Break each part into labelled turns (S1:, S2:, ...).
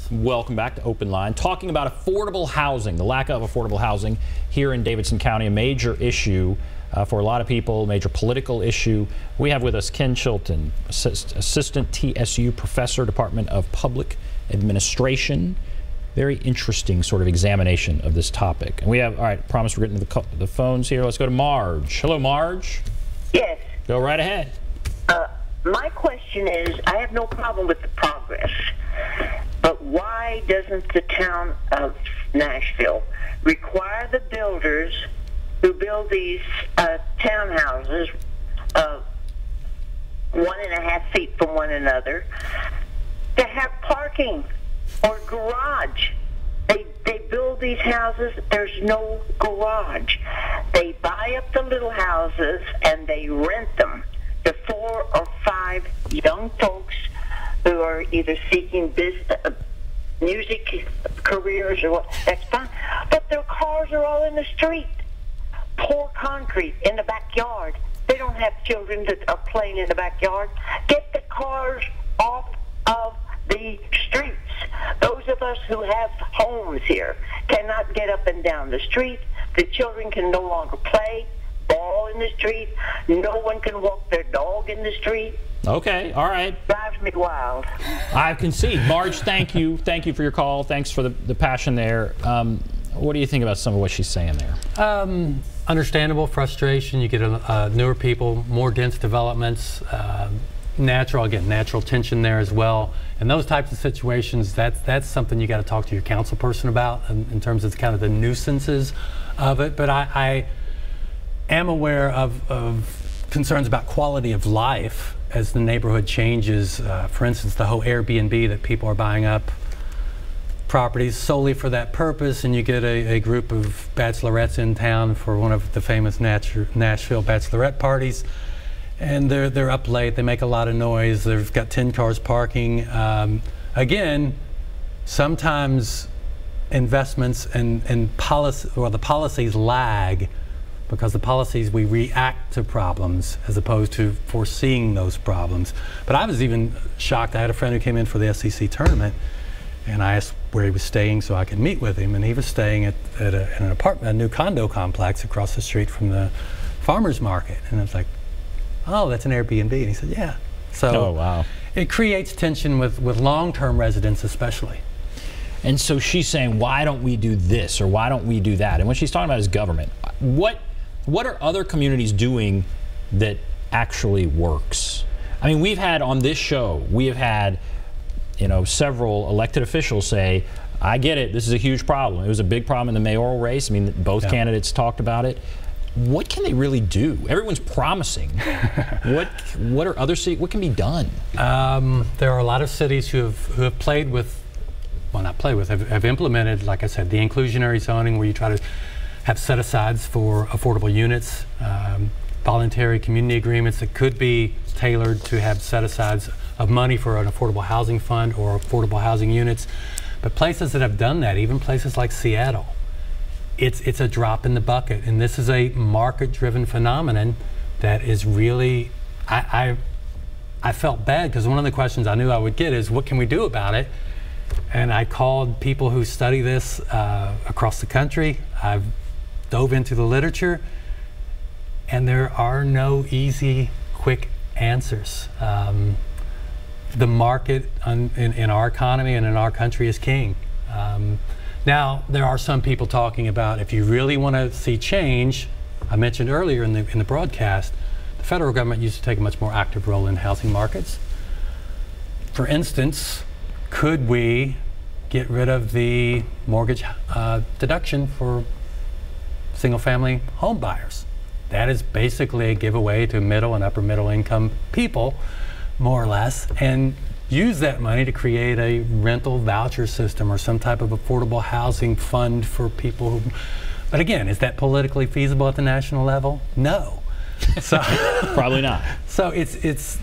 S1: Welcome back to Open Line, talking about affordable housing, the lack of affordable housing here in Davidson County, a major issue for a lot of people, major political issue. We have with us Ken Chilton, Assistant TSU Professor, Department of Public Administration. Very interesting sort of examination of this topic. And we have, all right, promise we're getting to the phones here. Let's go to Marge. Hello, Marge.
S2: Yes.
S1: Go right ahead.
S2: My question is, I have no problem with the progress, but why doesn't the town of Nashville require the builders who build these townhouses 1.5 feet from one another to have parking or garage? They build these houses, there's no garage. They buy up the little houses and they rent them to 4 or 5 young folks who are either seeking music careers or what. That's fine. But their cars are all in the street. Pour concrete in the backyard. They don't have children that are playing in the backyard. Get the cars off of the streets. Those of us who have homes here cannot get up and down the street. The children can no longer play ball in the street. No one can walk their dog in the street.
S1: Okay, all right.
S2: Drives me wild.
S1: I concede. Marge, thank you. Thank you for your call. Thanks for the passion there. What do you think about some of what she's saying there?
S3: Understandable frustration. You get newer people, more dense developments, natural tension there as well. And those types of situations, that's something you got to talk to your council person about in terms of kind of the nuisances of it. But I am aware of concerns about quality of life as the neighborhood changes. For instance, the whole Airbnb, that people are buying up properties solely for that purpose, and you get a group of bachelorettes in town for one of the famous Nashville bachelorette parties, and they're up late, they make a lot of noise, they've got 10 cars parking. Again, sometimes investments and policy, or the policies lag, because the policies, we react to problems as opposed to foreseeing those problems. But I was even shocked. I had a friend who came in for the SEC tournament, and I asked where he was staying so I could meet with him, and he was staying at an apartment, a new condo complex across the street from the farmer's market. And I was like, oh, that's an Airbnb. And he said, yeah. So
S1: oh, wow. It
S3: creates tension with long-term residents especially.
S1: And so she's saying, why don't we do this or why don't we do that? And what she's talking about is government. What are other communities doing that actually works? I mean, we've had on this show, we have had, you know, several elected officials say, I get it, this is a huge problem. It was a big problem in the mayoral race. I mean, both candidates talked about it. What can they really do? Everyone's promising. What are other cities, what can be done?
S3: There are a lot of cities who have played with, well, not played with, have implemented, like I said, the inclusionary zoning, where you try to have set-asides for affordable units, voluntary community agreements that could be tailored to have set-asides of money for an affordable housing fund or affordable housing units. But places that have done that, even places like Seattle, it's a drop in the bucket. And this is a market-driven phenomenon that is really, I felt bad, because one of the questions I knew I would get is, what can we do about it? And I called people who study this across the country. I've dove into the literature, and there are no easy, quick answers. The market in our economy and in our country is king. Now, there are some people talking about, if you really want to see change, I mentioned earlier in the broadcast, the federal government used to take a much more active role in housing markets. For instance, could we get rid of the mortgage deduction for single-family home buyers? That is basically a giveaway to middle and upper middle income people, more or less, and use that money to create a rental voucher system or some type of affordable housing fund for people who, but again, is that politically feasible at the national level? No. So
S1: probably not.
S3: So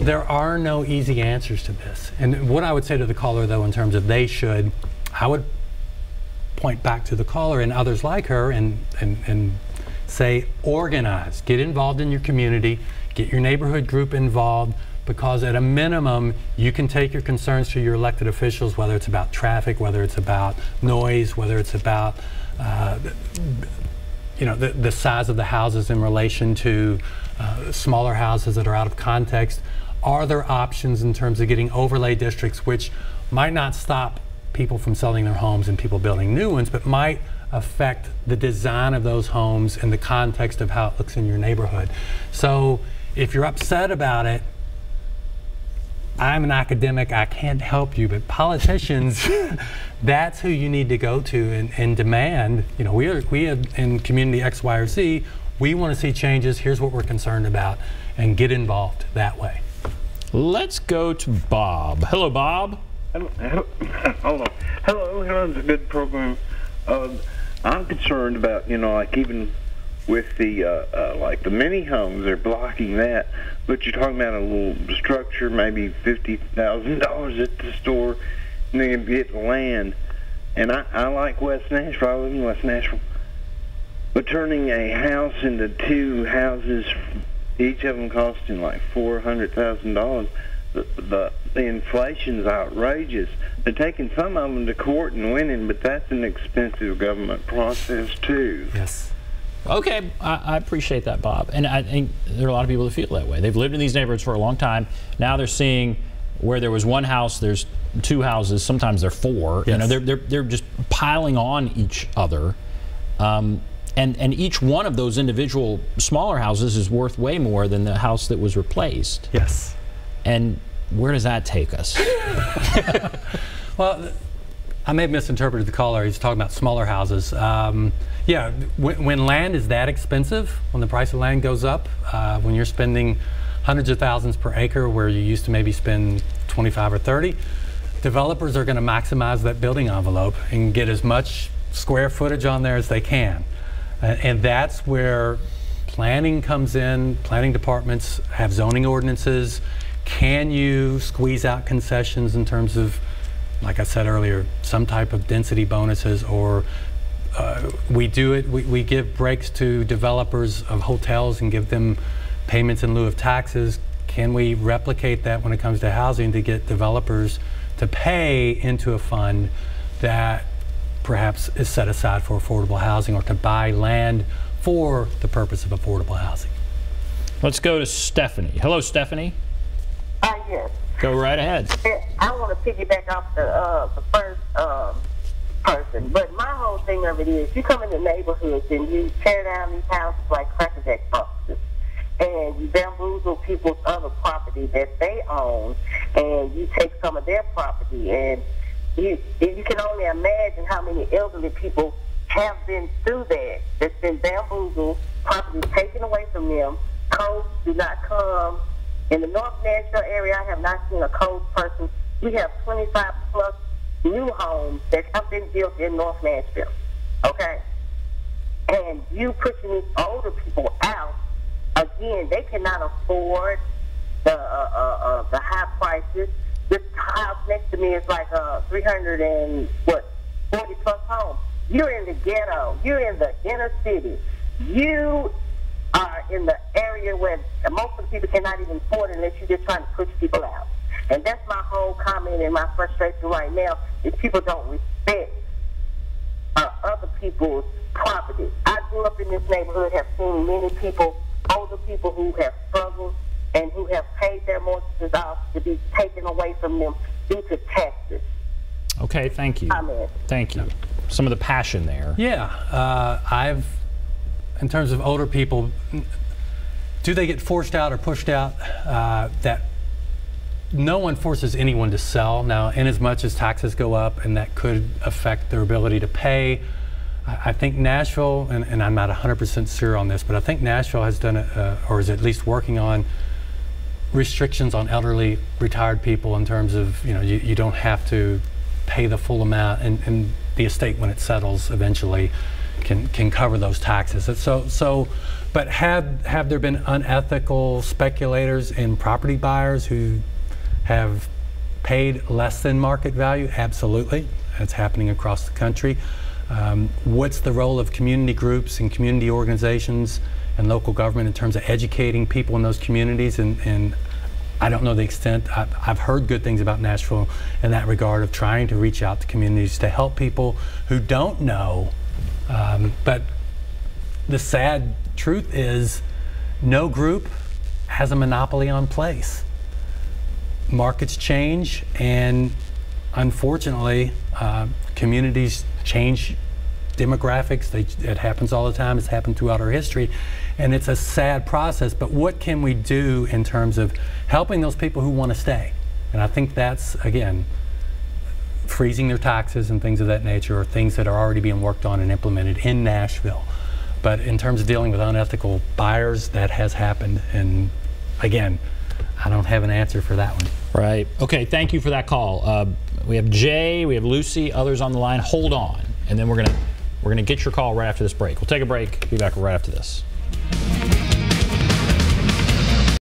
S3: there are no easy answers to this. And what I would say to the caller, though, in terms of they should, I would point back to the caller and others like her and say, organize, get involved in your community, get your neighborhood group involved, because at a minimum, you can take your concerns to your elected officials, whether it's about traffic, whether it's about noise, whether it's about the size of the houses in relation to smaller houses that are out of context. Are there options in terms of getting overlay districts, which might not stop people from selling their homes and people building new ones, but might affect the design of those homes in the context of how it looks in your neighborhood? So if you're upset about it, I'm an academic, I can't help you, but politicians, that's who you need to go to and demand, we have in community X, Y, or Z, we want to see changes, here's what we're concerned about, and get involved that way.
S1: Let's go to Bob. Hello, Bob.
S4: Hold on. Hello, it's a good program. I'm concerned about, like even with the like the mini homes, they're blocking that. But you're talking about a little structure, maybe $50,000 at the store, and then get land. And I like West Nashville. I live in West Nashville. But turning a house into two houses, each of them costing like $400,000, the inflation's outrageous. They're taking some of them to court and winning, but that's an expensive government process too.
S3: Yes.
S1: Okay, I appreciate that, Bob. And I think there are a lot of people that feel that way. They've lived in these neighborhoods for a long time. Now they're seeing where there was one house, there's two houses, sometimes there are four.
S3: Yes.
S1: They're just piling on each other. And each one of those individual smaller houses is worth way more than the house that was replaced.
S3: Yes.
S1: And where does that take us?
S3: Well, I may have misinterpreted the caller. He's talking about smaller houses. Yeah, when land is that expensive, when the price of land goes up, when you're spending hundreds of thousands per acre where you used to maybe spend 25 or 30, developers are going to maximize that building envelope and get as much square footage on there as they can. And that's where planning comes in. Planning departments have zoning ordinances. Can you squeeze out concessions in terms of, like I said earlier, some type of density bonuses, or we give breaks to developers of hotels and give them payments in lieu of taxes. Can we replicate that when it comes to housing to get developers to pay into a fund that perhaps is set aside for affordable housing, or to buy land for the purpose of affordable housing?
S1: Let's go to Stephanie. Hello, Stephanie.
S2: Yes.
S1: Go right ahead.
S2: I want to piggyback off the first person, but my whole thing of it is, you come in the neighborhoods and you tear down these houses like Cracker Jack boxes, and you bamboozle people's other property that they own, and you take some of their property, and you can only imagine how many elderly people have been through that. That's been bamboozled, property taken away from them. Codes do not come. In the North Nashville area, I have not seen a code person. We have 25 plus new homes that have been built in North Nashville. Okay? And you pushing these older people out, again, they cannot afford the high prices. This house next to me is like 40 plus homes. You're in the ghetto. You're in the inner city. You are in the area where most of the people cannot even afford it unless you're just trying to push people out. And that's my whole comment and my frustration right now, is people don't respect other people's property. I grew up in this neighborhood, have seen many people, older people who have struggled and who have paid their mortgages off to be taken away from them due to taxes.
S1: Okay, thank you.
S2: Amen.
S1: Thank you. Some of the passion there.
S3: Yeah, in terms of older people, do they get forced out or pushed out? That no one forces anyone to sell. Now, in as much as taxes go up and that could affect their ability to pay, I think Nashville, and I'm not 100% sure on this, but I think Nashville has done, or is at least working on, restrictions on elderly retired people in terms of, you don't have to pay the full amount, and the estate, when it settles eventually, can cover those taxes. But have there been unethical speculators and property buyers who have paid less than market value? Absolutely. That's happening across the country. What's the role of community groups and community organizations and local government in terms of educating people in those communities? And I don't know the extent. I've heard good things about Nashville in that regard of trying to reach out to communities to help people who don't know. But the sad truth is no group has a monopoly on place. Markets change, and unfortunately, communities change demographics. It happens all the time. It's happened throughout our history, and it's a sad process. But what can we do in terms of helping those people who want to stay? And I think that's, again, freezing their taxes and things of that nature are things that are already being worked on and implemented in Nashville. But in terms of dealing with unethical buyers, that has happened. And again, I don't have an answer for that one.
S1: Right. Okay, thank you for that call. We have Jay, we have Lucy, others on the line. Hold on, and then we're gonna get your call right after this break. We'll take a break, be back right after this.